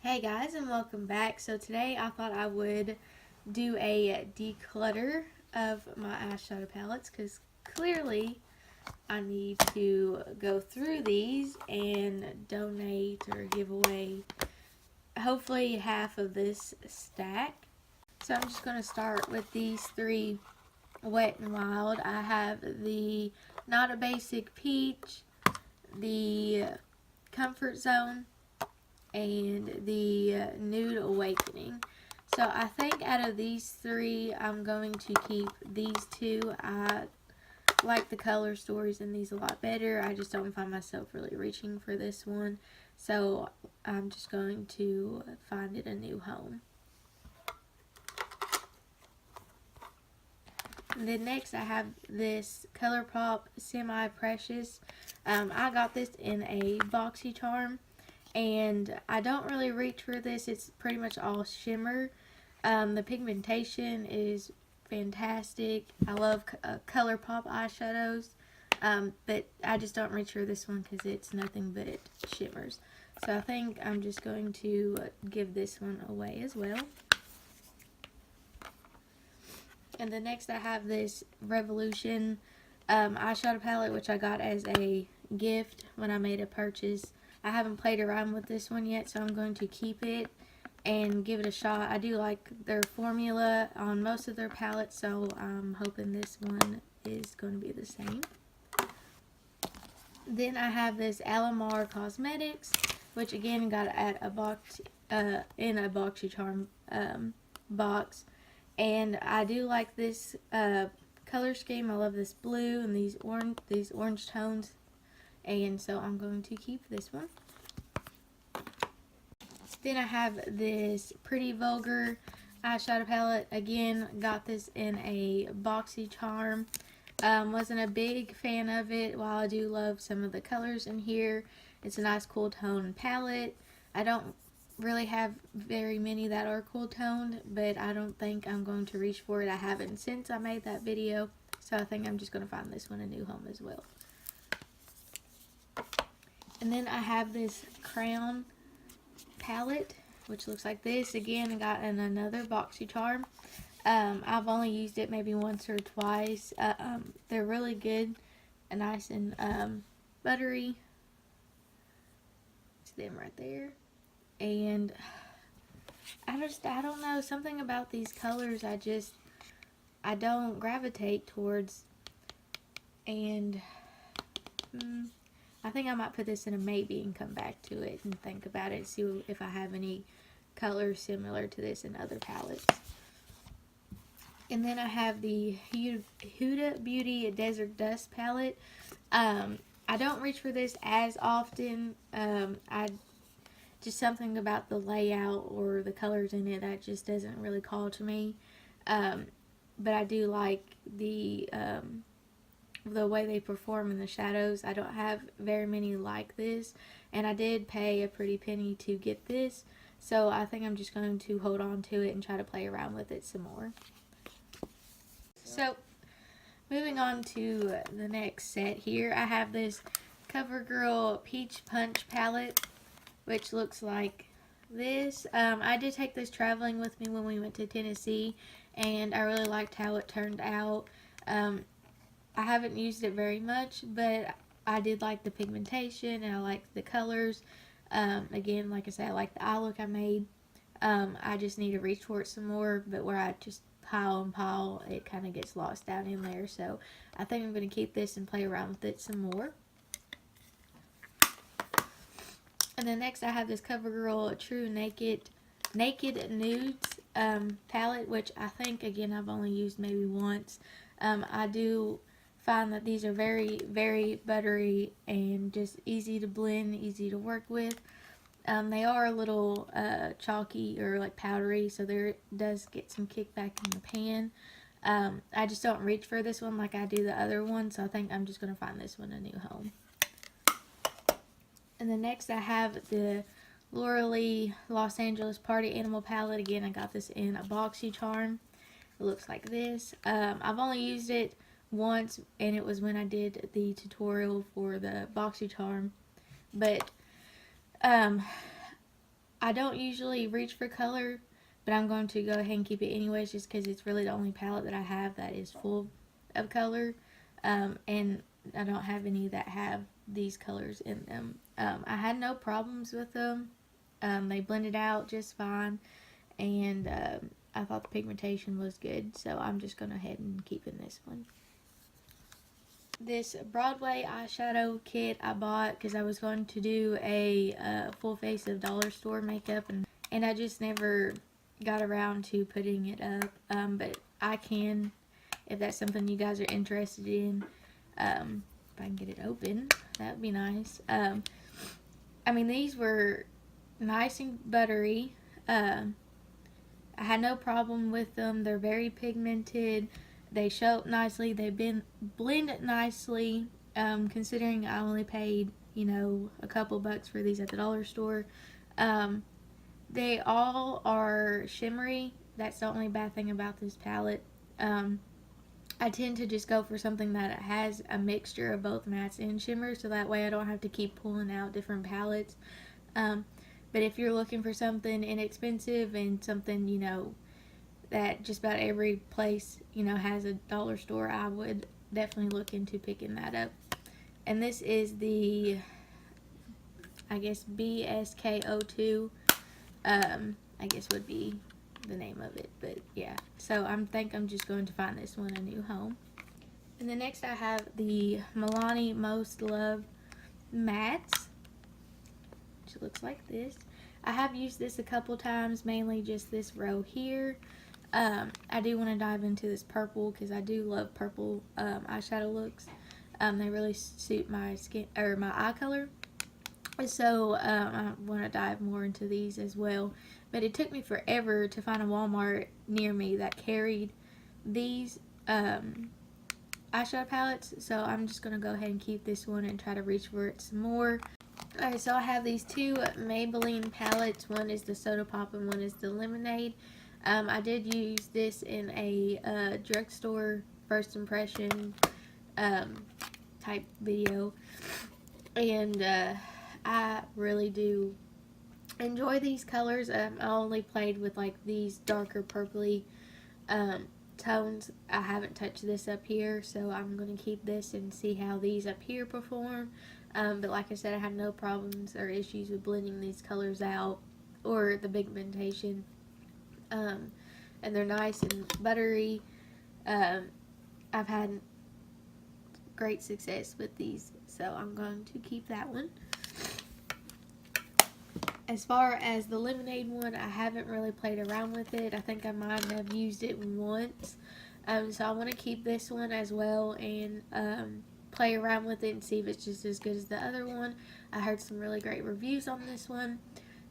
Hey guys, and welcome back. So today I thought I would do a declutter of my eyeshadow palettes because clearly I need to go through these and donate or give away hopefully half of this stack. So I'm just going to start with these three Wet n Wild. I have the Not a Basic Peach, the Comfort Zone, and the Nude Awakening. So I think out of these three, I'm going to keep these two. I like the color stories in these a lot better. I just don't find myself really reaching for this one. So I'm just going to find it a new home. And then next I have this ColourPop Semi Precious. I got this in a BoxyCharm. And I don't really reach for this. It's pretty much all shimmer. The pigmentation is fantastic. I love ColourPop eyeshadows. But I just don't reach for this one because it's nothing but shimmers. So I think I'm just going to give this one away as well. And then next I have this Revolution eyeshadow palette, which I got as a gift when I made a purchase. I haven't played around with this one yet, so I'm going to keep it and give it a shot. I do like their formula on most of their palettes, so I'm hoping this one is going to be the same. Then I have this Alamar Cosmetics, which again got at a box in a BoxyCharm box, and I do like this color scheme. I love this blue and these orange tones. And so I'm going to keep this one. Then I have this Pretty Vulgar eyeshadow palette. Again, got this in a BoxyCharm. Wasn't a big fan of it. While I do love some of the colors in here, it's a nice cool tone palette. I don't really have very many that are cool toned, but I don't think I'm going to reach for it. I haven't since I made that video, so I think I'm just going to find this one a new home as well. And then I have this Crown palette, which looks like this. Again, I got in another BoxyCharm. I've only used it maybe once or twice. They're really good and nice and buttery. It's them right there. And I don't know, something about these colors I don't gravitate towards. And I think I might put this in a maybe and come back to it and think about it, see if I have any colors similar to this in other palettes. And then I have the Huda Beauty Desert Dust palette. I don't reach for this as often. Just something about the layout or the colors in it that just doesn't really call to me. But I do like the way they perform in the shadows. I don't have very many like this, and I did pay a pretty penny to get this, so I think I'm just going to hold on to it and try to play around with it some more. So moving on to the next set here, I have this CoverGirl Peach Punch palette, which looks like this. I did take this traveling with me when we went to Tennessee, and I really liked how it turned out. I haven't used it very much, but I did like the pigmentation and I liked the colors. Again, like I said, I like the eye look I made. I just need to reach for it some more, but where I just pile and pile, it kind of gets lost down in there. So I think I'm going to keep this and play around with it some more. And then next I have this CoverGirl True Naked Nudes palette, which I think, again, I've only used maybe once. I do find that these are very, very buttery and just easy to blend, easy to work with. They are a little chalky or like powdery, so there does get some kickback in the pan. I just don't reach for this one like I do the other one, so I think I'm just going to find this one a new home. And then next I have the Laura Lee Los Angeles Party Animal palette. Again, I got this in a BoxyCharm. It looks like this. I've only used it once, and it was when I did the tutorial for the BoxyCharm. But I don't usually reach for color, but I'm going to go ahead and keep it anyways just because it's really the only palette that I have that is full of color. And I don't have any that have these colors in them. I had no problems with them. They blended out just fine, and I thought the pigmentation was good, so I'm just going to go ahead and keep in this one. This Broadway eyeshadow kit I bought because I was going to do a full face of dollar store makeup, and I just never got around to putting it up, but I can if that's something you guys are interested in. If I can get it open, that would be nice. I mean, these were nice and buttery. I had no problem with them. They're very pigmented. They show up nicely. They've been blended nicely. Considering I only paid, a couple bucks for these at the dollar store. They all are shimmery. That's the only bad thing about this palette. I tend to just go for something that has a mixture of both mattes and shimmers, so that way I don't have to keep pulling out different palettes. But if you're looking for something inexpensive and something, that just about every place, has a dollar store, I would definitely look into picking that up. And this is the, I guess, BSKO2, I guess would be the name of it, but yeah. So I think I'm just going to find this one a new home. And then next I have the Milani Most Loved Mattes, which looks like this. I have used this a couple times, mainly just this row here. I do want to dive into this purple because I do love purple eyeshadow looks. They really suit my skin or my eye color. So I want to dive more into these as well. But it took me forever to find a Walmart near me that carried these eyeshadow palettes. So I'm just going to go ahead and keep this one and try to reach for it some more. Alright, so I have these two Maybelline palettes. One is the Soda Pop and one is the Lemonade. I did use this in a drugstore first impression type video. And I really do enjoy these colors. I only played with like these darker purpley tones. I haven't touched this up here, so I'm going to keep this and see how these up here perform. But like I said, I have no problems or issues with blending these colors out or the pigmentation. And they're nice and buttery. I've had great success with these, so I'm going to keep that one. As far as the Lemonade one, I haven't really played around with it. I think I might have used it once. So I want to keep this one as well and play around with it and see if it's just as good as the other one. I heard some really great reviews on this one.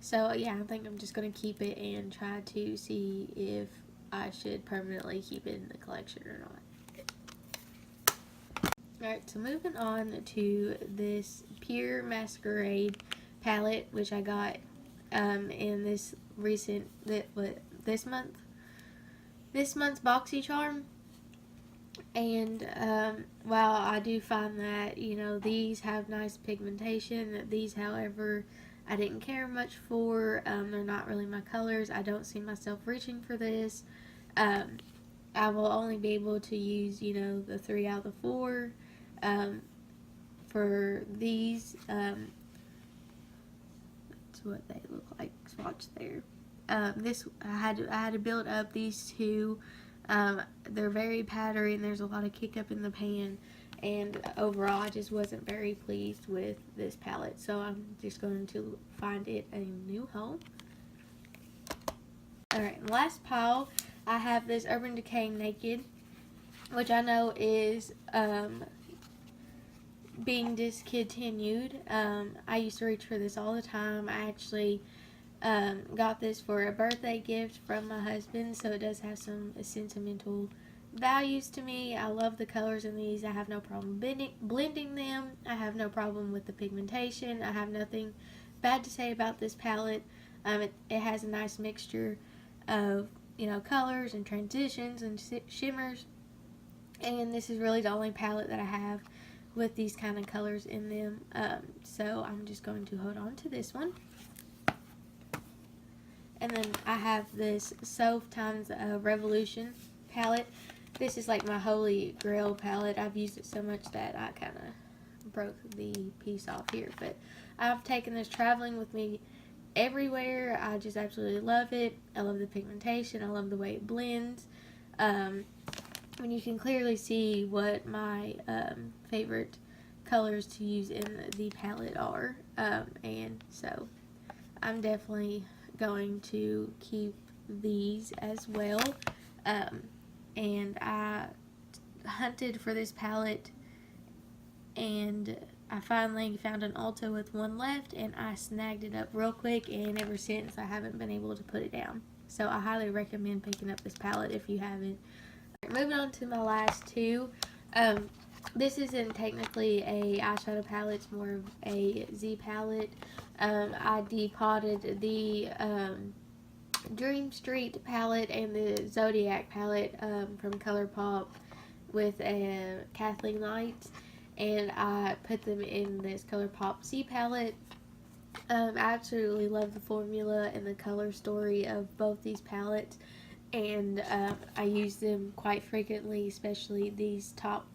So yeah, I think I'm just going to keep it and try to see if I should permanently keep it in the collection or not. Alright, so moving on to this Pure Masquerade palette, which I got in this month's BoxyCharm. And while I do find that these have nice pigmentation, these, however, I didn't care much for. They're not really my colors. I don't see myself reaching for this. I will only be able to use the 3 out of the 4 for these. That's what they look like. Swatch there. This I had to build up these two. They're very powdery and there's a lot of kick up in the pan, and overall I just wasn't very pleased with this palette, so I'm just going to find it a new home. Alright, last pile I have this Urban Decay Naked, which I know is being discontinued. I used to reach for this all the time. I actually got this for a birthday gift from my husband, so it does have some sentimental values to me. I love the colors in these. I have no problem blending them. I have no problem with the pigmentation. I have nothing bad to say about this palette. It has a nice mixture of colors and transitions and shimmers, and this is really the only palette that I have with these kind of colors in them. So I'm just going to hold on to this one. And then I have this Soph times Revolution palette. This is like my holy grail palette. I've used it so much that I kind of broke the piece off here. But I've taken this traveling with me everywhere. I just absolutely love it. I love the pigmentation. I love the way it blends. And you can clearly see what my favorite colors to use in the palette are. And so I'm definitely going to keep these as well. And I hunted for this palette, and I finally found an Ulta with one left, and I snagged it up real quick, and ever since I haven't been able to put it down. So I highly recommend picking up this palette if you haven't. Moving on to my last two. This isn't technically a eyeshadow palette, it's more of a Z palette. I depotted the Dream Street palette and the Zodiac palette from ColourPop with Kathleen Lights, and I put them in this ColourPop Z palette. I absolutely love the formula and the color story of both these palettes, and I use them quite frequently, especially these top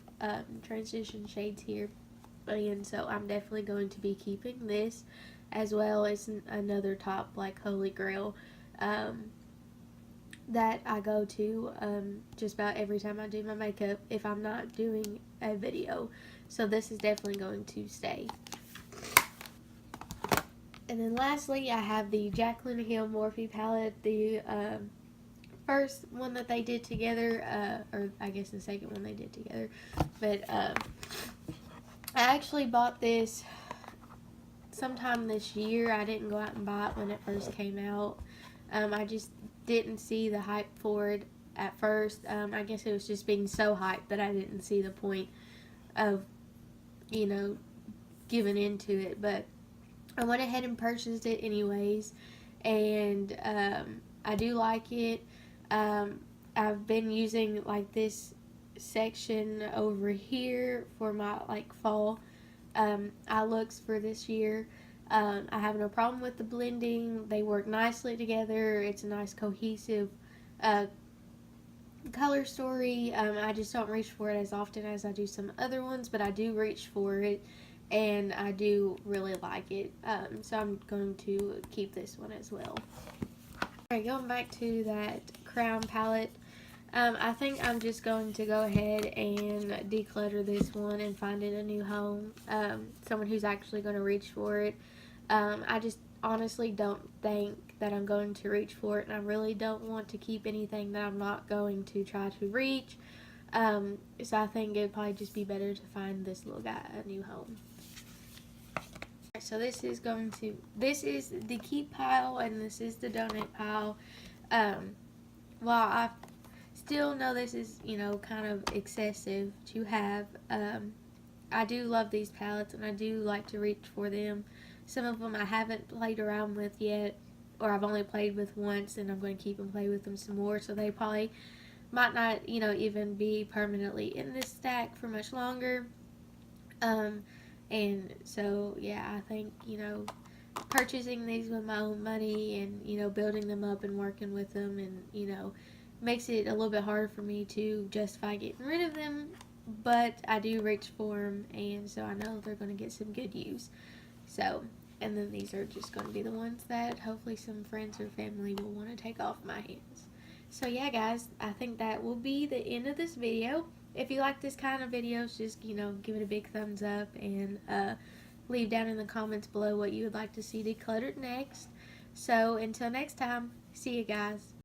transition shades here. And so I'm definitely going to be keeping this, as well as another top like holy grail that I go to just about every time I do my makeup if I'm not doing a video. So this is definitely going to stay. And then lastly, I have the Jaclyn Hill Morphe palette, the first one that they did together, or I guess the second one they did together. But I actually bought this sometime this year. I didn't go out and buy it when it first came out. I just didn't see the hype for it at first. I guess it was just being so hyped that I didn't see the point of, you know, giving into it. But I went ahead and purchased it anyways, and I do like it. I've been using like this section over here for my like fall eye looks for this year. I have no problem with the blending. They work nicely together. It's a nice cohesive color story. I just don't reach for it as often as I do some other ones, but I do reach for it, and I do really like it. So I'm going to keep this one as well. Alright, going back to that Crown palette, I think I'm just going to go ahead and declutter this one and find it a new home. Someone who's actually going to reach for it. I just honestly don't think that I'm going to reach for it, and I really don't want to keep anything that I'm not going to try to reach. So I think it would probably just be better to find this little guy a new home. So this is the keep pile, and this is the donate pile. While I still know this is, you know, kind of excessive to have, I do love these palettes, and I do like to reach for them. Some of them I haven't played around with yet, or I've only played with once, and I'm going to keep and play with them some more, so they probably might not, you know, even be permanently in this stack for much longer. And so, yeah, I think, you know, purchasing these with my own money and, you know, building them up and working with them, and, you know, makes it a little bit harder for me to justify getting rid of them, but I do reach for them, and so I know they're going to get some good use. So, and then these are just going to be the ones that hopefully some friends or family will want to take off my hands. So yeah, guys, I think that will be the end of this video. If you like this kind of videos, just, you know, give it a big thumbs up, and leave down in the comments below what you would like to see decluttered next. So until next time, see you guys.